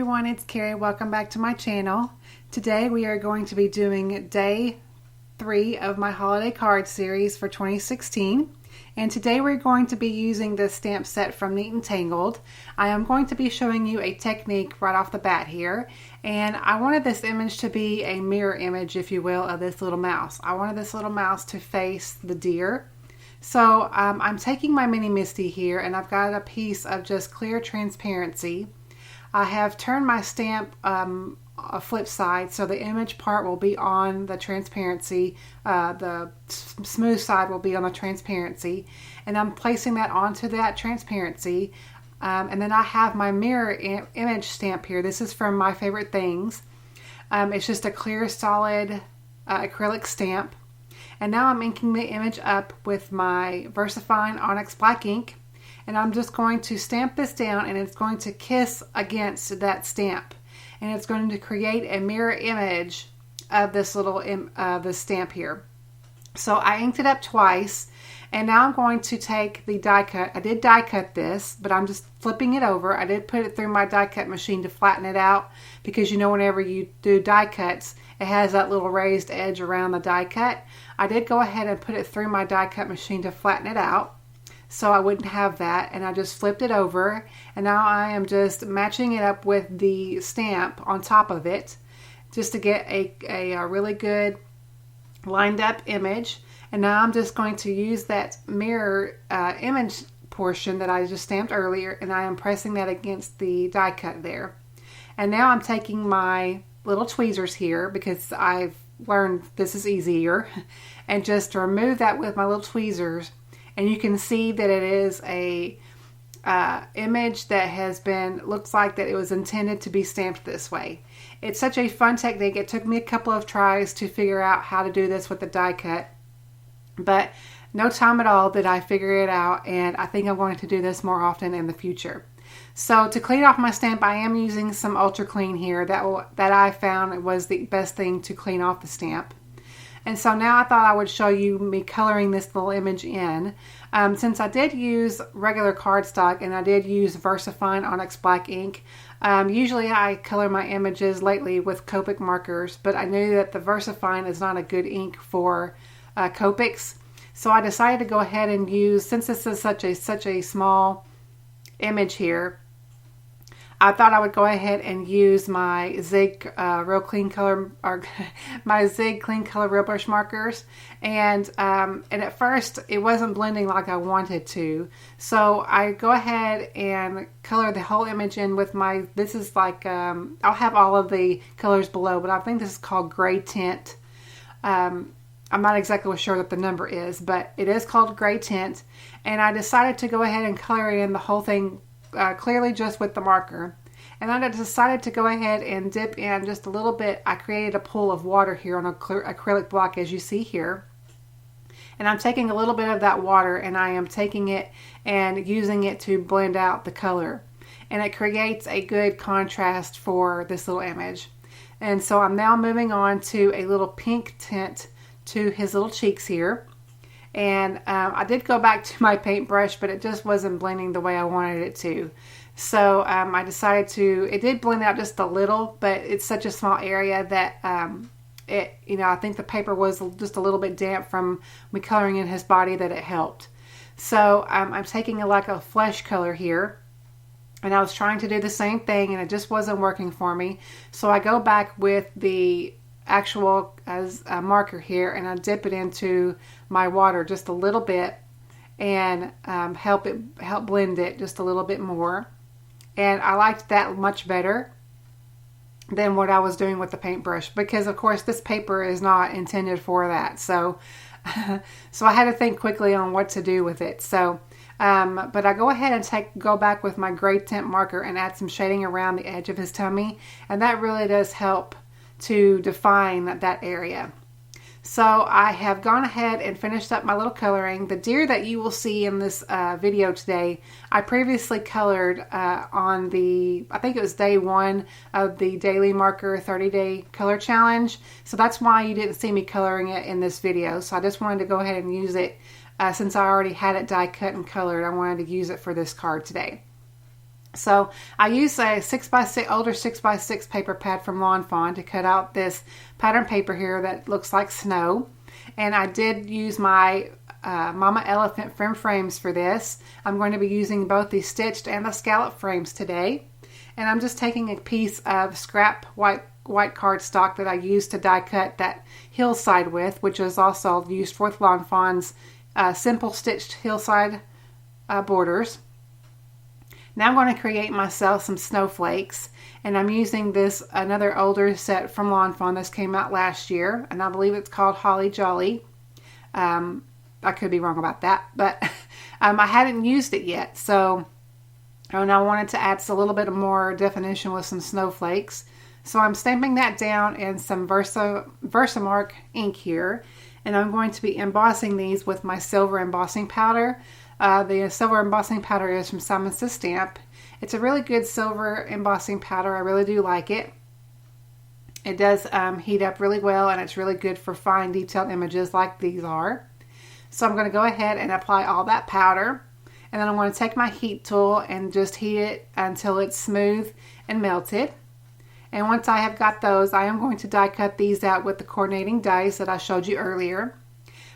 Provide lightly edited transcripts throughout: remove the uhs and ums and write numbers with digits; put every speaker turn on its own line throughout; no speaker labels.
everyone, it's Carrie. Welcome back to my channel. Today we are going to be doing day 3 of my holiday card series for 2016. And today we're going to be using this stamp set from Neat and Tangled. I am going to be showing you a technique right off the bat here. And I wanted this image to be a mirror image, if you will, of this little mouse. I wanted this little mouse to face the deer. So I'm taking my Mini Misti here, and I've got a piece of just clear transparency. I have turned my stamp a flip side, so the image part will be on the transparency, the smooth side will be on the transparency, and I'm placing that onto that transparency. And then I have my mirror image stamp here. This is from My Favorite Things. It's just a clear, solid acrylic stamp. And now I'm inking the image up with my VersaFine Onyx Black ink. And I'm just going to stamp this down, and it's going to kiss against that stamp. And it's going to create a mirror image of this little this stamp here. So I inked it up twice, and now I'm going to take the die cut. I did die cut this, but I'm just flipping it over. I did put it through my die cut machine to flatten it out, because you know whenever you do die cuts, it has that little raised edge around the die cut. I did go ahead and put it through my die cut machine to flatten it out, so I wouldn't have that, and I just flipped it over, and now I am just matching it up with the stamp on top of it just to get a really good lined up image. And now I'm just going to use that mirror image portion that I just stamped earlier, and I am pressing that against the die cut there. And now I'm taking my little tweezers here, because I've learned this is easier, and just remove that with my little tweezers. And you can see that it is a image that has been, looks like that it was intended to be stamped this way. It's such a fun technique. It took me a couple of tries to figure out how to do this with the die cut, but no time at all did I figure it out, and I think I'm going to do this more often in the future. So to clean off my stamp, I am using some Ultra Clean here that I found was the best thing to clean off the stamp. And so now I thought I would show you me coloring this little image in. Since I did use regular cardstock and I did use VersaFine Onyx Black ink, usually I color my images lately with Copic markers, but I knew that the VersaFine is not a good ink for Copics. So I decided to go ahead and use, since this is such a small image here, I thought I would go ahead and use my Zig Real Clean Color, or my Zig Clean Color Real Brush markers, and at first it wasn't blending like I wanted to, so I go ahead and color the whole image in with my, this is like, I'll have all of the colors below, but I think this is called Gray Tint. I'm not exactly sure what the number is, but it is called Gray Tint, and I decided to go ahead and color in the whole thing clearly just with the marker. And then I decided to go ahead and dip in just a little bit. I created a pool of water here on a acrylic block, as you see here. And I'm taking a little bit of that water, and I am taking it and using it to blend out the color. And it creates a good contrast for this little image. And so I'm now moving on to a little pink tint to his little cheeks here. And I did go back to my paintbrush, but it just wasn't blending the way I wanted it to. So I decided to, it did blend out just a little, but it's such a small area that I think the paper was just a little bit damp from me coloring in his body, that it helped. So I'm taking like a flesh color here, and I was trying to do the same thing, and it just wasn't working for me. So I go back with the actual as a marker here, and I dip it into my water just a little bit, and help blend it just a little bit more. And I liked that much better than what I was doing with the paintbrush, because of course this paper is not intended for that. So so I had to think quickly on what to do with it. So but I go ahead and go back with my Gray Tint marker and add some shading around the edge of his tummy, and that really does help to define that area. So I have gone ahead and finished up my little coloring. The deer that you will see in this video today, I previously colored on the, I think it was day 1 of the Daily Marker 30-day color challenge. So that's why you didn't see me coloring it in this video. So I just wanted to go ahead and use it since I already had it die cut and colored. I wanted to use it for this card today. So I used a 6x6 older 6x6 paper pad from Lawn Fawn to cut out this pattern paper here that looks like snow. And I did use my Mama Elephant frames for this. I'm going to be using both the stitched and the scallop frames today. And I'm just taking a piece of scrap white cardstock that I used to die cut that hillside with, which is also used for Lawn Fawn's simple stitched hillside borders. Now I'm going to create myself some snowflakes, and I'm using this another older set from Lawn Fawn. This came out last year, and I believe it's called Holly Jolly. I could be wrong about that, but I hadn't used it yet, so and I wanted to add a little bit more definition with some snowflakes. So I'm stamping that down in some Versamark ink here, and I'm going to be embossing these with my silver embossing powder. The silver embossing powder is from Simon Says Stamp. It's a really good silver embossing powder. I really do like it. It does heat up really well, and it's really good for fine detailed images like these are. So I'm going to go ahead and apply all that powder, and then I'm going to take my heat tool and just heat it until it's smooth and melted. And once I have got those, I am going to die cut these out with the coordinating dies that I showed you earlier.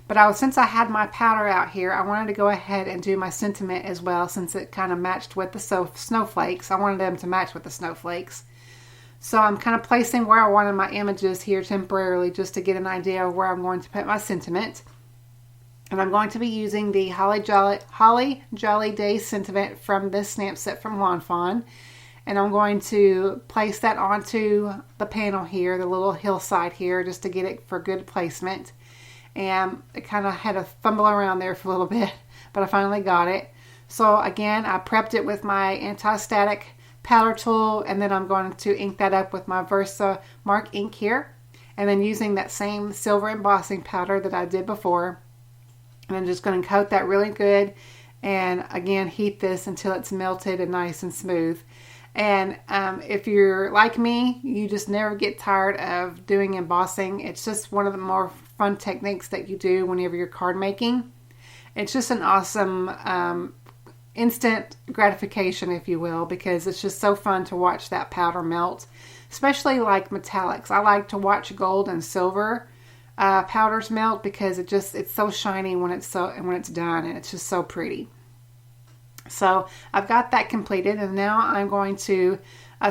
But since I had my powder out here, I wanted to go ahead and do my sentiment as well, since it kind of matched with the snowflakes. I wanted them to match with the snowflakes. So I'm kind of placing where I wanted my images here temporarily, just to get an idea of where I'm going to put my sentiment. And I'm going to be using the Holly Jolly Day sentiment from this stamp set from Lawn Fawn. And I'm going to place that onto the panel here, the little hillside here, just to get it for good placement. And I kind of had to fumble around there for a little bit, but I finally got it. So again, I prepped it with my anti-static powder tool, and then I'm going to ink that up with my Versamark ink here, and then using that same silver embossing powder that I did before. And I'm just going to coat that really good, and again heat this until it's melted and nice and smooth. And if you're like me, you just never get tired of doing embossing. It's just one of the more fun techniques that you do whenever you're card making. It's just an awesome instant gratification, if you will, because it's just so fun to watch that powder melt, especially like metallics. I like to watch gold and silver powders melt because it's so shiny when it's done, and it's just so pretty. So I've got that completed, and now I'm going to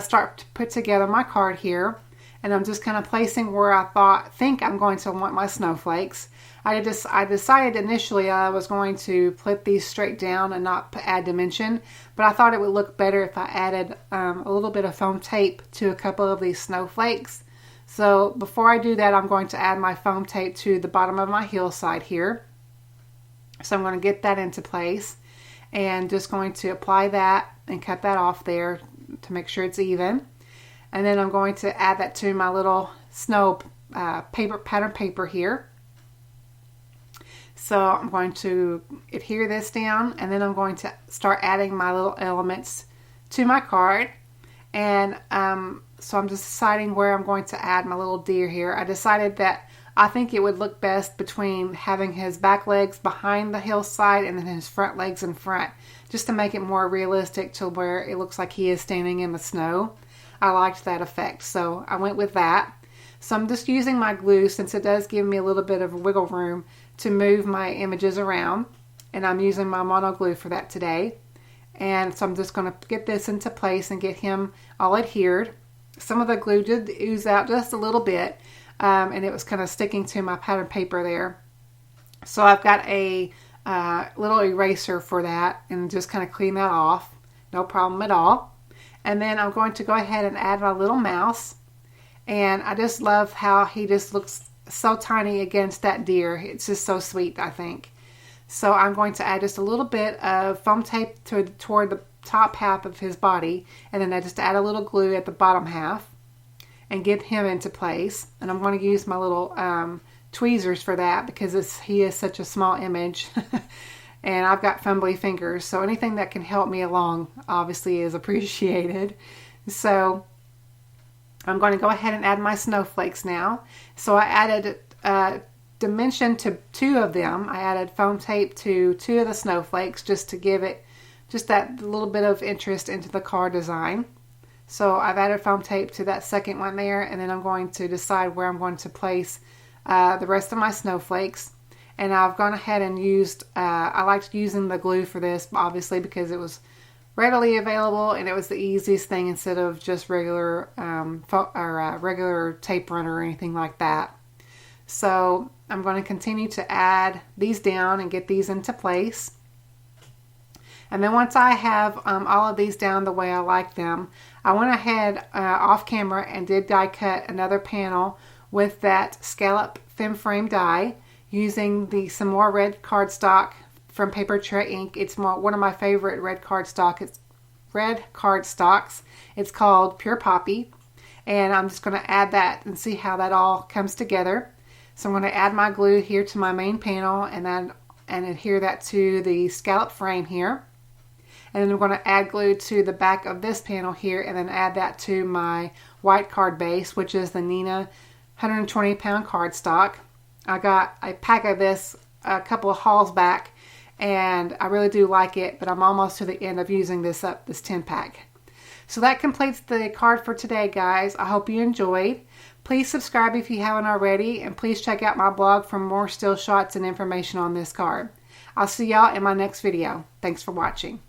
start to put together my card here, and I'm just kind of placing where I think I'm going to want my snowflakes. I decided initially I was going to put these straight down and not add dimension, but I thought it would look better if I added a little bit of foam tape to a couple of these snowflakes. So before I do that, I'm going to add my foam tape to the bottom of my hillside here. So I'm going to get that into place, and just going to apply that and cut that off there to make sure it's even. And then I'm going to add that to my little snow pattern paper here. So I'm going to adhere this down, and then I'm going to start adding my little elements to my card. And so I'm just deciding where I'm going to add my little deer here. I decided that I think it would look best between having his back legs behind the hillside and then his front legs in front, just to make it more realistic to where it looks like he is standing in the snow. I liked that effect, so I went with that. So I'm just using my glue, since it does give me a little bit of wiggle room to move my images around, and I'm using my mono glue for that today. And so I'm just going to get this into place and get him all adhered. Some of the glue did ooze out just a little bit, and it was kind of sticking to my pattern paper there. So I've got a little eraser for that, and just kind of clean that off. No problem at all. And then I'm going to go ahead and add my little mouse. And I just love how he just looks so tiny against that deer. It's just so sweet, I think. So I'm going to add just a little bit of foam tape toward the top half of his body, and then I just add a little glue at the bottom half and get him into place. And I'm going to use my little tweezers for that, because he is such a small image. And I've got fumbly fingers, so anything that can help me along obviously is appreciated. So I'm going to go ahead and add my snowflakes now. So I added dimension to 2 of them. I added foam tape to 2 of the snowflakes just to give it just that little bit of interest into the card design. So I've added foam tape to that second one there, and then I'm going to decide where I'm going to place the rest of my snowflakes. And I've gone ahead and used, I liked using the glue for this, obviously, because it was readily available and it was the easiest thing instead of just regular regular tape runner or anything like that. So I'm going to continue to add these down and get these into place. And then once I have all of these down the way I like them, I went ahead off camera and did die cut another panel with that scallop thin frame die using some more red cardstock from Paper Tray Ink. It's one of my favorite red cardstocks. It's called Pure Poppy. And I'm just going to add that and see how that all comes together. So I'm going to add my glue here to my main panel and adhere that to the scallop frame here. And then I'm going to add glue to the back of this panel here and then add that to my white card base, which is the Neenah 120 pound cardstock. I got a pack of this a couple of hauls back and I really do like it, but I'm almost to the end of using this 10 pack. So that completes the card for today, guys. I hope you enjoyed. Please subscribe if you haven't already, and please check out my blog for more still shots and information on this card. I'll see y'all in my next video. Thanks for watching.